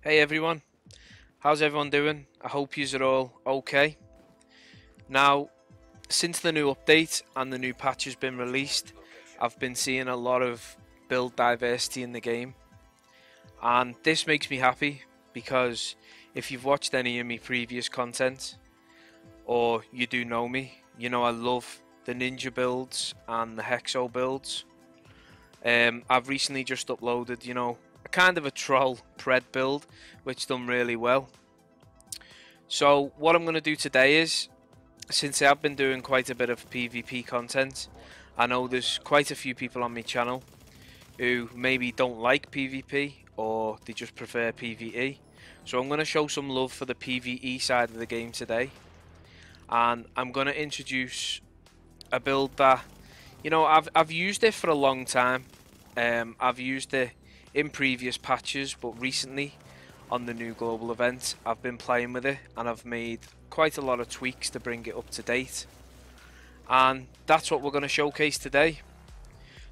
Hey everyone, how's everyone doing? I hope yous are all okay. Now, since the new update and the new patch has been released, I've been seeing a lot of build diversity in the game, and this makes me happy because if you've watched any of my previous content or you do know me, you know I love the ninja builds and the hexo builds. I've recently just uploaded, a kind of a troll pred build which done really well. So what I'm going to do today is, since I've been doing quite a bit of PvP content, I know there's quite a few people on my channel who maybe don't like PvP or they just prefer PvE. So I'm going to show some love for the PvE side of the game today. And I'm going to introduce a build that, I've used it for a long time. I've used it in previous patches, but recently on the new global event I've been playing with it and I've made quite a lot of tweaks to bring it up to date, and that's what we're going to showcase today.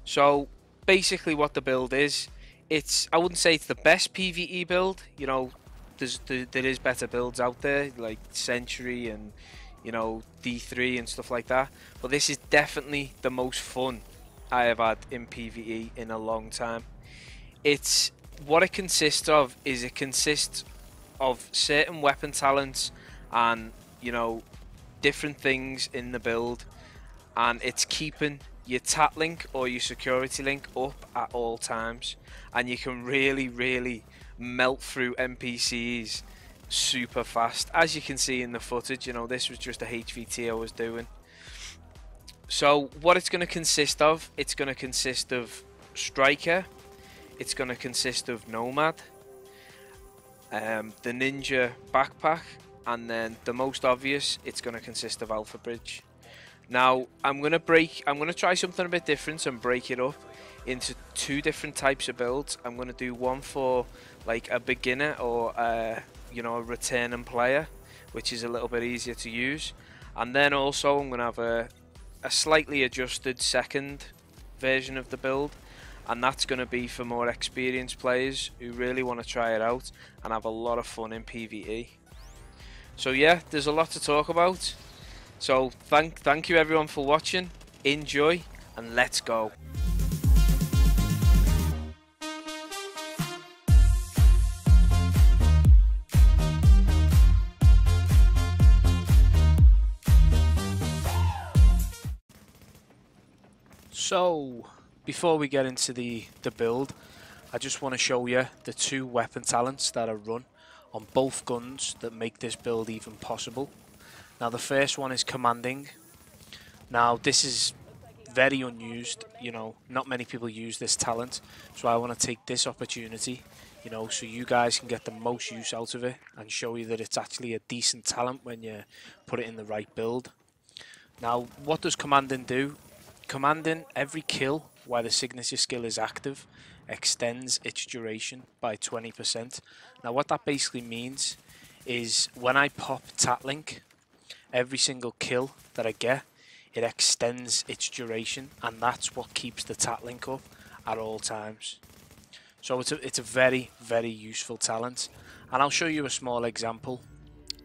So basically what the build is, I wouldn't say it's the best PvE build. There is better builds out there like Century and D3 and stuff like that, but this is definitely the most fun I have had in PvE in a long time. It's what it consists of is it consists of certain weapon talents and different things in the build, and it's keeping your tat link or your security link up at all times, and you can really melt through NPCs super fast, as you can see in the footage. This was just a HVT I was doing. So what it's going to consist of, it's going to consist of Striker, it's going to consist of Nomad, the Ninja Backpack, and then the most obvious, it's going to consist of Alpha Bridge. Now I'm going to try something a bit different and break it up into two different types of builds. I'm going to do one for like a beginner or a returning player, which is a little bit easier to use, and then also I'm going to have a slightly adjusted second version of the build, and that's going to be for more experienced players who really want to try it out and have a lot of fun in PvE. So yeah, there's a lot to talk about. So thank you everyone for watching. Enjoy and let's go. So before we get into the build, I just want to show you the two weapon talents that are run on both guns that make this build even possible. Now the first one is Commanding. Now this is very unused, not many people use this talent, so I want to take this opportunity, so you guys can get the most use out of it and show you that it's actually a decent talent when you put it in the right build. Now what does Commanding do? Commanding, every kill while the signature skill is active extends its duration by 20%. Now what that basically means is when I pop Tatlink, every single kill that I get, it extends its duration, and that's what keeps the Tatlink up at all times. So it's a very useful talent, and I'll show you a small example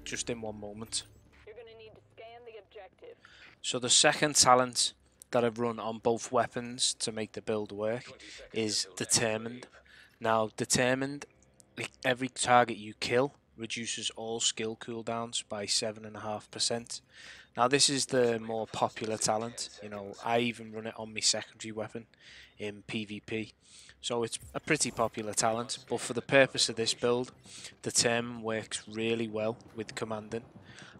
just in one moment. You're gonna need to scan the objective. So the second talent that I've run on both weapons to make the build work is Determined. Now Determined, every target you kill reduces all skill cooldowns by 7.5%. Now this is the more popular talent, I even run it on my secondary weapon in PvP, so it's a pretty popular talent, but for the purpose of this build, Determined works really well with Commanding.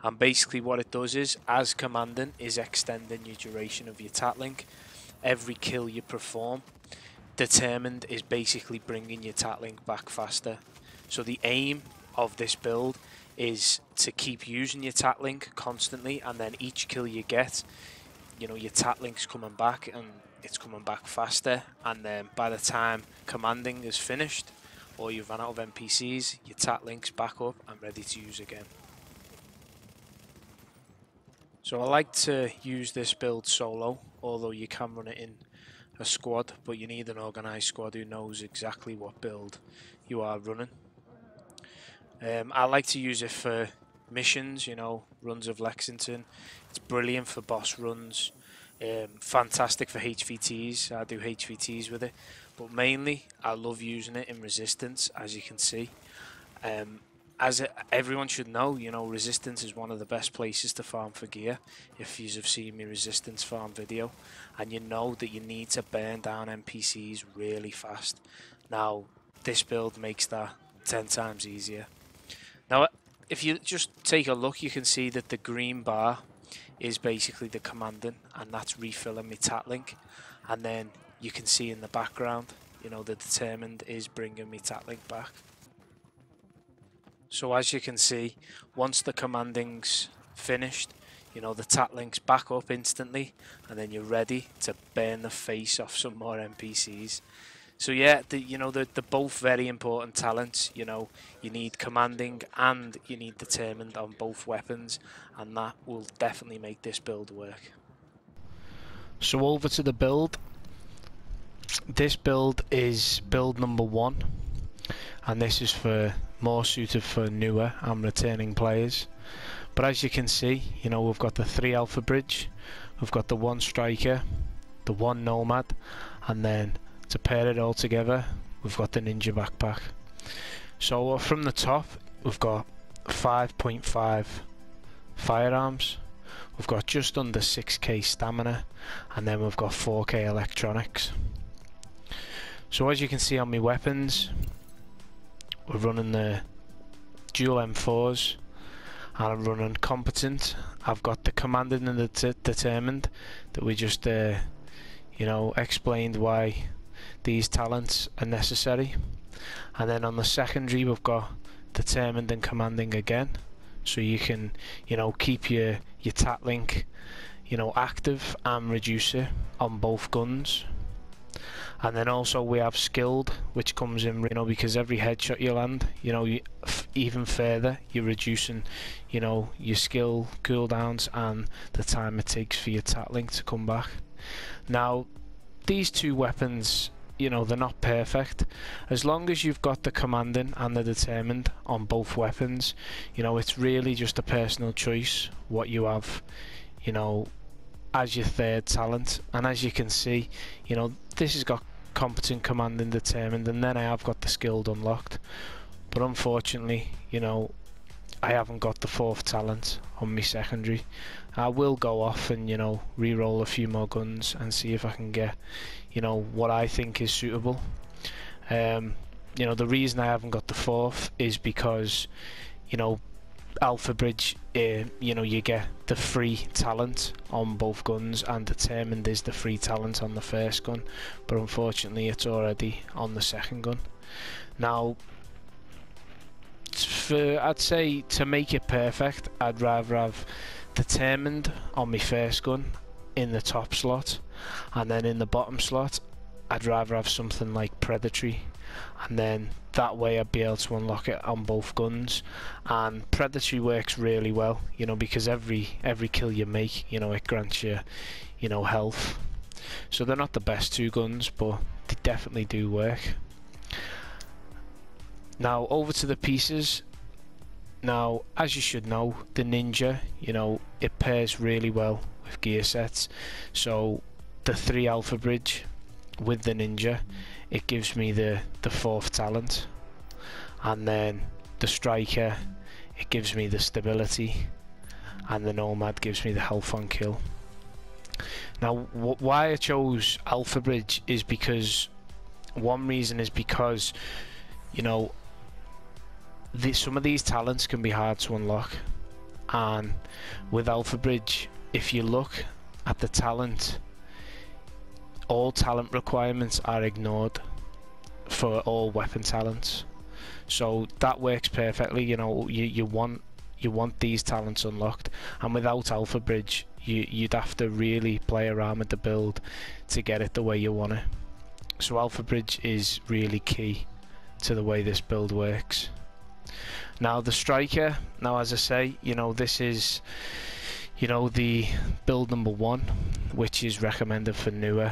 And basically what it does is, as Commanding is extending your duration of your Tatlink, every kill you perform, Determined is basically bringing your Tatlink back faster. So the aim of this build is to keep using your Tatlink constantly, and then each kill you get, your Tatlink's coming back and it's coming back faster, and then by the time Commanding is finished or you've run out of NPCs, your Tatlink's back up and ready to use again. So I like to use this build solo, although you can run it in a squad, but you need an organised squad who knows exactly what build you are running. I like to use it for missions, you know, runs of Lexington. It's brilliant for boss runs. Fantastic for HVTs. I do HVTs with it, but mainly I love using it in Resistance, as you can see. Everyone should know, you know, Resistance is one of the best places to farm for gear. If you have seen my Resistance farm video, and you know that you need to burn down NPCs really fast. Now, this build makes that 10 times easier. Now, if you just take a look, you can see that the green bar is basically the commanding, and that's refilling my Tatlink. And then you can see in the background, you know, the Determined is bringing me Tatlink back. So as you can see, once the commanding's finished, you know, the Tatlink's back up instantly, and then you're ready to burn the face off some more NPCs. So yeah, you know, they're both very important talents. You know, you need commanding and you need Determined on both weapons, and that will definitely make this build work. So over to the build. This build is build number 1, and this is for more suited for newer and returning players. But as you can see, you know, we've got the 3 Alpha Bridge, we've got the 1 Striker, the 1 Nomad, and then to pair it all together, we've got the Ninja Backpack. So from the top, we've got 5.5 firearms, we've got just under 6k stamina, and then we've got 4k electronics. So as you can see on my weapons, we're running the dual M4s, and I'm running competent. I've got the commanding and the determined that we just you know, explained why these talents are necessary. And then on the secondary, we've got determined and commanding again, so you can, you know, keep your Tatlink, you know, active and reduce it on both guns. And then also we have skilled, which comes in, you know, because every headshot you land, you know, even further you're reducing, you know, your skill cooldowns and the time it takes for your Tatlink to come back. Now, these two weapons, you know, they're not perfect. As long as you've got the commanding and the determined on both weapons, you know, it's really just a personal choice what you have, you know, as your third talent. And as you can see, you know, this has got competent, commanding, determined, and then I have got the skilled unlocked. But unfortunately, you know, I haven't got the 4th talent on my secondary. I will go off and, you know, re-roll a few more guns and see if I can get, you know, what I think is suitable. You know, the reason I haven't got the 4th is because, you know, Alpha Bridge, you know, you get the free talent on both guns, and determined is the free talent on the first gun, but unfortunately it's already on the second gun. Now, I'd say to make it perfect, I'd rather have determined on my first gun in the top slot, and then in the bottom slot I'd rather have something like predatory, and then that way I'd be able to unlock it on both guns. And predatory works really well, you know, because every kill you make, you know, it grants you, you know, health. So they're not the best two guns, but they definitely do work. Now over to the pieces. Now, as you should know, the Ninja, you know, it pairs really well with gear sets. So the 3 Alpha Bridge with the Ninja, it gives me the 4th talent, and then the Striker, it gives me the stability, and the Nomad gives me the health on kill. Now why I chose Alpha Bridge is because, one reason is because, you know, some of these talents can be hard to unlock, and with Alpha Bridge, if you look at the talent, all talent requirements are ignored for all weapon talents. So that works perfectly. You know, you want these talents unlocked, and without Alpha Bridge, you'd have to really play around with the build to get it the way you want it. So Alpha Bridge is really key to the way this build works. Now the Striker, now as I say, you know, this is, you know, the build number 1, which is recommended for newer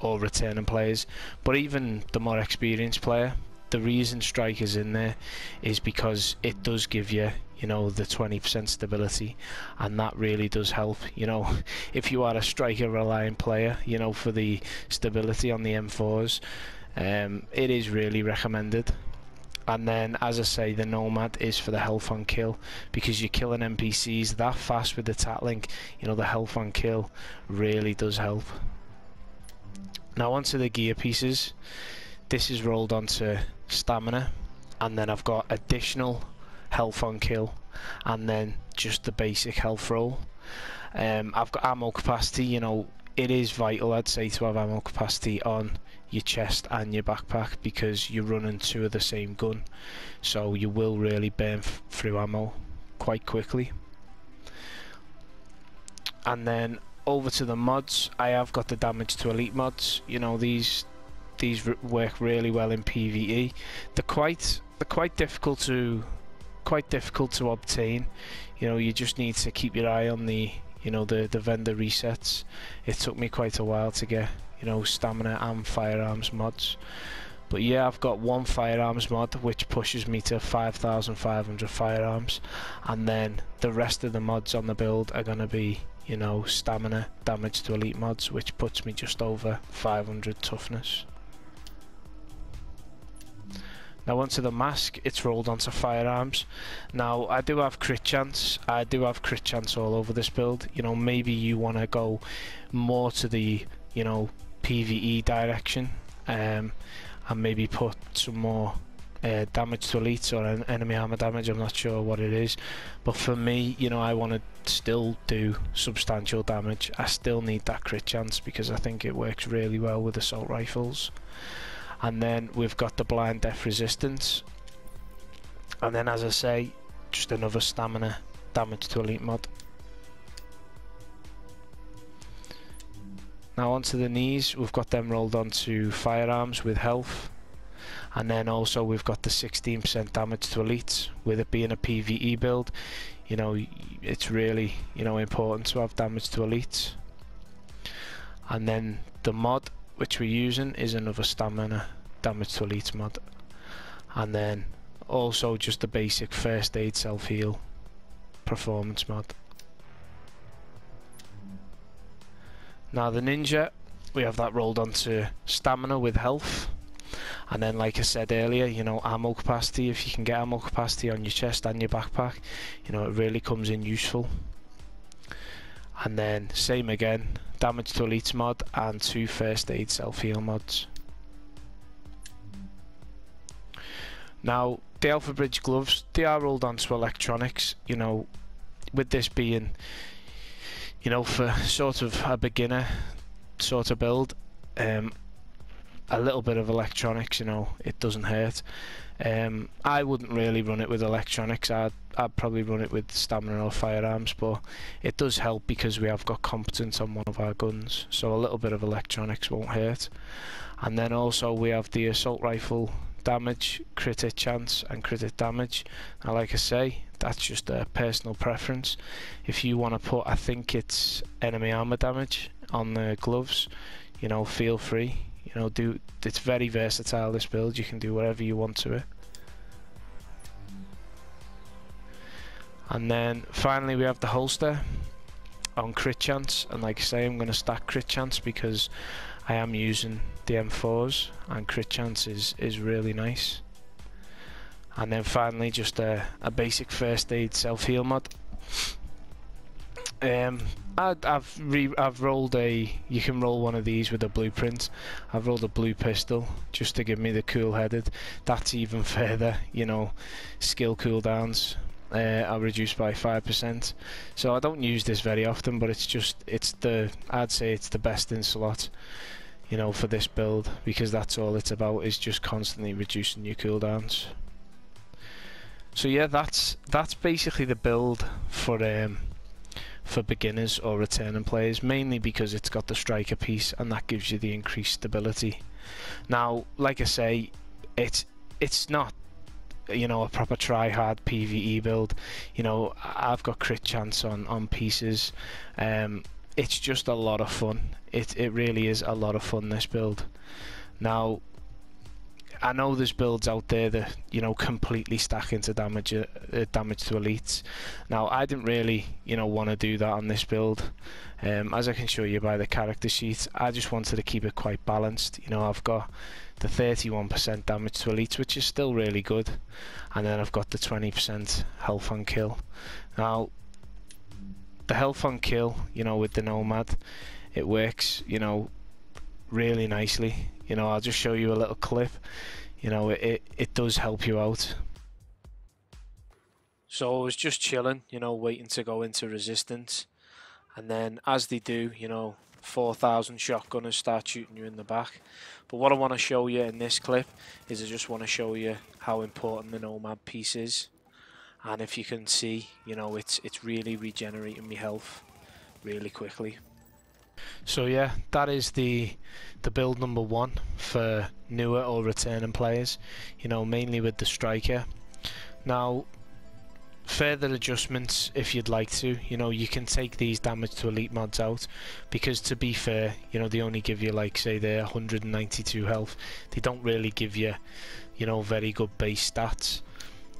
or returning players, but even the more experienced player, the reason strike is in there is because it does give you, you know, the 20% stability, and that really does help. You know, if you are a striker reliant player, you know, for the stability on the M4s, it is really recommended. And then, as I say, the Nomad is for the health on kill, because you're killing NPCs that fast with the Tatlink. You know, the health on kill really does help. Now onto the gear pieces. This is rolled onto stamina, and then I've got additional health on kill, and then just the basic health roll. I've got ammo capacity. You know, it is vital, I'd say, to have ammo capacity on your chest and your backpack, because you're running two of the same gun, so you will really burn through ammo quite quickly. And then over to the mods, I have got the damage to elite mods. You know, these work really well in PvE. They're quite difficult to obtain. You know, you just need to keep your eye on the, you know, the vendor resets. It took me quite a while to get, you know, stamina and firearms mods. But yeah, I've got one firearms mod which pushes me to 5,500 firearms, and then the rest of the mods on the build are gonna be, you know, stamina, damage to elite mods, which puts me just over 500 toughness. Now onto the mask, it's rolled onto firearms. Now I do have crit chance. I do have crit chance all over this build. You know, maybe you want to go more to the, you know, PvE direction, and maybe put some more damage to elites or enemy armor damage. I'm not sure what it is, but for me, you know, I want to still do substantial damage. I still need that crit chance because I think it works really well with assault rifles. And then we've got the blind death resistance, and then, as I say, just another stamina damage to elite mod. Now onto the knees, we've got them rolled onto firearms with health, and then also we've got the 16% damage to elites. With it being a PvE build, you know, it's really, you know, important to have damage to elites. And then the mod which we're using is another stamina damage to elites mod, and then also just the basic first aid self-heal performance mod. Now the ninja, we have that rolled onto stamina with health, and then, like I said earlier, you know, ammo capacity. If you can get ammo capacity on your chest and your backpack, you know, it really comes in useful. And then same again, damage to elites mod and 2 first aid self-heal mods. Now the Alpha Bridge gloves, they are rolled onto electronics. You know, with this being, you know, for sort of a beginner sort of build, a little bit of electronics, you know, it doesn't hurt. I wouldn't really run it with electronics. I'd probably run it with stamina or firearms, but it does help because we have got competence on one of our guns, so a little bit of electronics won't hurt. And then also we have the assault rifle damage, crit hit chance and crit hit damage. Now, like I say, that's just a personal preference. If you want to put, I think it's enemy armor damage on the gloves, you know, feel free. You know, it's very versatile, this build. You can do whatever you want to it. And then finally we have the holster on crit chance, and like I say, I'm going to stack crit chance because I am using the M4s and crit chance is really nice. And then finally just a basic first aid self-heal mod. I've rolled you can roll one of these with a blueprint. I've rolled a blue pistol just to give me the cool headed. That's even further, you know, skill cooldowns are reduced by 5%. So I don't use this very often, but I'd say it's the best in slot, you know, for this build, because that's all it's about, is just constantly reducing your cooldowns. So yeah, that's basically the build for beginners or returning players, mainly because it's got the striker piece and that gives you the increased stability. Now, like I say, it's not, you know, a proper try-hard PvE build. You know, I've got crit chance on pieces. It's just a lot of fun. It really is a lot of fun, this build. Now, I know there's builds out there that, you know, completely stack into damage to elites. Now, I didn't really, you know, want to do that on this build. As I can show you by the character sheet, I just wanted to keep it quite balanced. You know, I've got the 31% damage to elites, which is still really good, and then I've got the 20% health on kill. Now, the health on kill, you know, with the Nomad, it works, you know, really nicely. You know, I'll just show you a little clip. You know, it does help you out. So I was just chilling, you know, waiting to go into resistance, and then as they do, you know, 4,000 shotgunners start shooting you in the back. But what I want to show you in this clip is I just want to show you how important the Nomad piece is. And if you can see, you know, it's really regenerating me health really quickly. So yeah, that is the build number 1 for newer or returning players, you know, mainly with the striker. Now, further adjustments if you'd like to, you know, you can take these damage to elite mods out, because to be fair, you know, they only give you, like, say they're 192 health. They don't really give you, you know, very good base stats.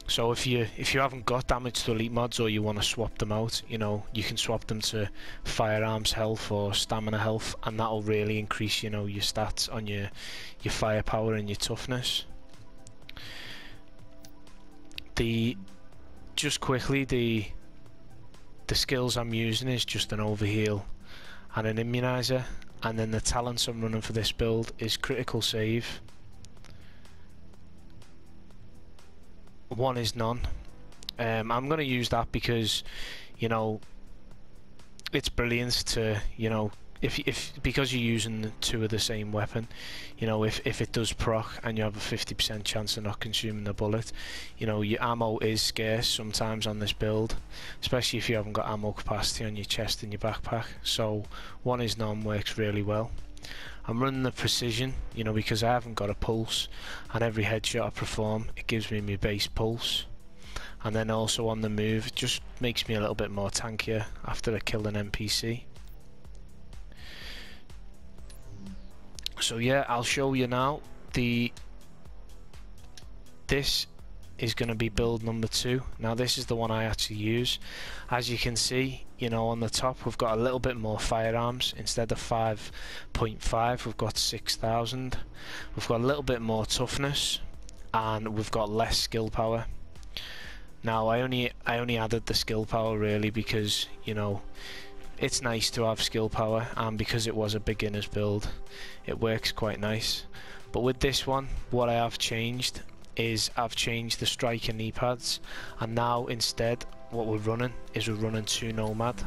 So if you haven't got damage to elite mods, or you want to swap them out, you know, you can swap them to firearms health or stamina health, and that'll really increase, you know, your stats on your firepower and your toughness. Just quickly, the skills I'm using is just an overheal and an immunizer, and then the talents I'm running for this build is critical save. 1 is none. I'm going to use that because, you know, it's brilliant to, you know, because you're using 2 of the same weapon, you know, if it does proc and you have a 50% chance of not consuming the bullet, you know, your ammo is scarce sometimes on this build, especially if you haven't got ammo capacity on your chest and your backpack. So 1 is none works really well. I'm running the precision, you know, because I haven't got a pulse, and every headshot I perform, it gives me my base pulse. And then also on the move, it just makes me a little bit more tankier after I kill an NPC. So yeah, I'll show you now. This is going to be build number 2. Now this is the one I actually use. As you can see, you know, on the top we've got a little bit more firearms. Instead of 5.5, we've got 6,000. We've got a little bit more toughness, and we've got less skill power. Now I only added the skill power really because, you know, it's nice to have skill power, and because it was a beginner's build, it works quite nice. But with this one, what I have changed is I've changed the striker knee pads, and now instead what we're running 2 Nomad.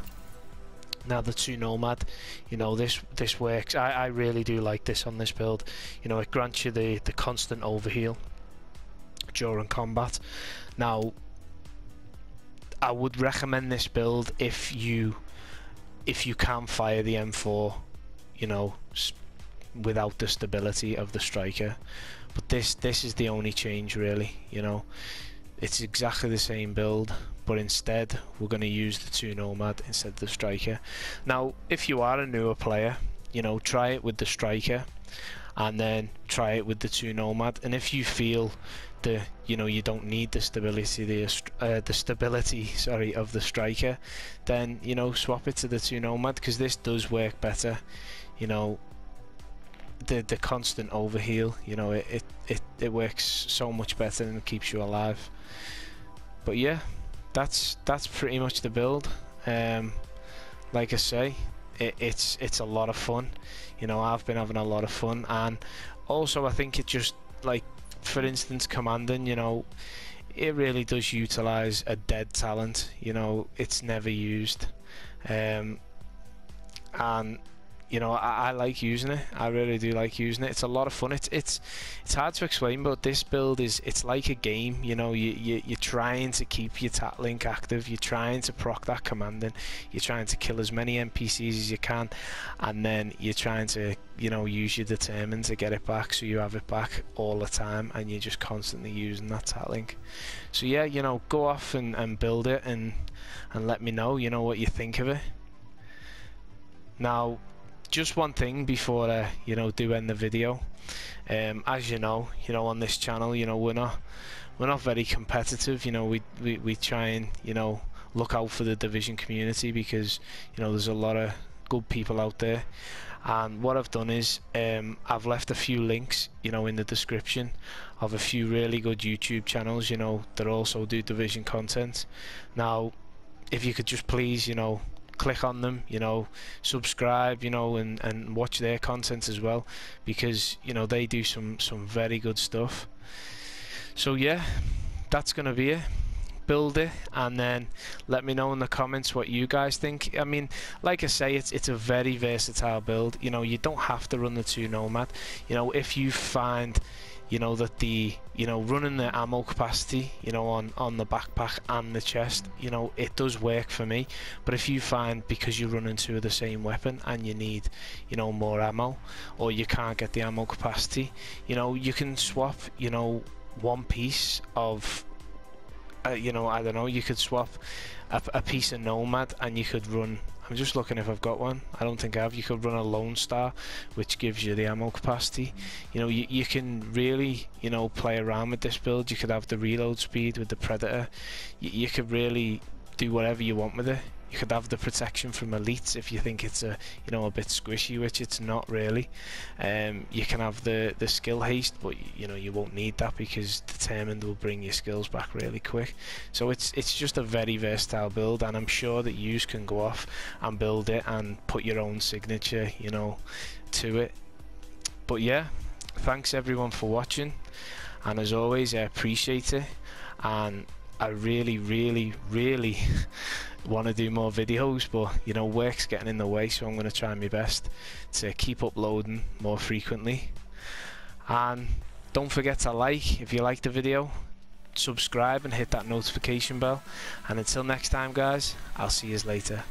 Now the 2 Nomad, you know, this works. I really do like this on this build. You know, it grants you the constant overheal during combat. Now I would recommend this build if you can fire the M4, you know, without the stability of the striker. But this is the only change really, you know. It's exactly the same build, but instead we're going to use the 2 Nomad instead of the striker. Now if you are a newer player, you know, try it with the striker and then try it with the 2 Nomad, and if you feel you know, you don't need the stability of the striker, then, you know, swap it to the 2 Nomad, because this does work better. You know, the constant overheal, you know, it works so much better and it keeps you alive. But yeah, that's pretty much the build. Like I say, it's a lot of fun. You know, I've been having a lot of fun, and also I think it just, like, for instance, commanding, you know, it really does utilize a dead talent. You know, it's never used, and you know, I like using it. I really do like using it. It's a lot of fun. It's hard to explain, but this build it's like a game. You know, you're trying to keep your tat link active. You're trying to proc that commanding. You're trying to kill as many NPCs as you can, and then you're trying to, you know, use your determine to get it back, so you have it back all the time, and you're just constantly using that tat link. So yeah, you know, go off and build it, and let me know, you know, what you think of it. Now, just one thing before you know, do end the video. As you know on this channel, you know, we're not very competitive. You know, we try and, you know, look out for the Division community, because, you know, there's a lot of good people out there. And what I've done is I've left a few links, you know, in the description of a few really good YouTube channels, you know, that also do Division content. Now, if you could just please, you know, click on them, you know, subscribe, you know, and watch their content as well, because, you know, they do some very good stuff. So yeah, that's gonna be it. Build it, and then let me know in the comments what you guys think. I mean, like I say, it's a very versatile build. You know, you don't have to run the 2 Nomad. You know, if you find, you know, that the, you know, running the ammo capacity, you know, on the backpack and the chest, you know, it does work for me. But if you find, because you're running 2 of the same weapon and you need, you know, more ammo, or you can't get the ammo capacity, you know, you can swap, you know, one piece of you know, I don't know, you could swap a piece of Nomad, and you could run, I'm just looking if I've got one, I don't think I have, you could run a Lone Star, which gives you the ammo capacity. You know, you can really, you know, play around with this build. You could have the reload speed with the Predator. You could really do whatever you want with it. You could have the protection from elites if you think it's a, you know, a bit squishy, which it's not really. You can have the skill haste, but, you know, you won't need that, because Determined will bring your skills back really quick. So it's just a very versatile build, and I'm sure that you can go off and build it and put your own signature, you know, to it. But yeah, thanks everyone for watching, and as always, I appreciate it, and I really want to do more videos, but, you know, work's getting in the way, so I'm going to try my best to keep uploading more frequently. And don't forget to like if you like the video, subscribe and hit that notification bell, and until next time guys, I'll see you later.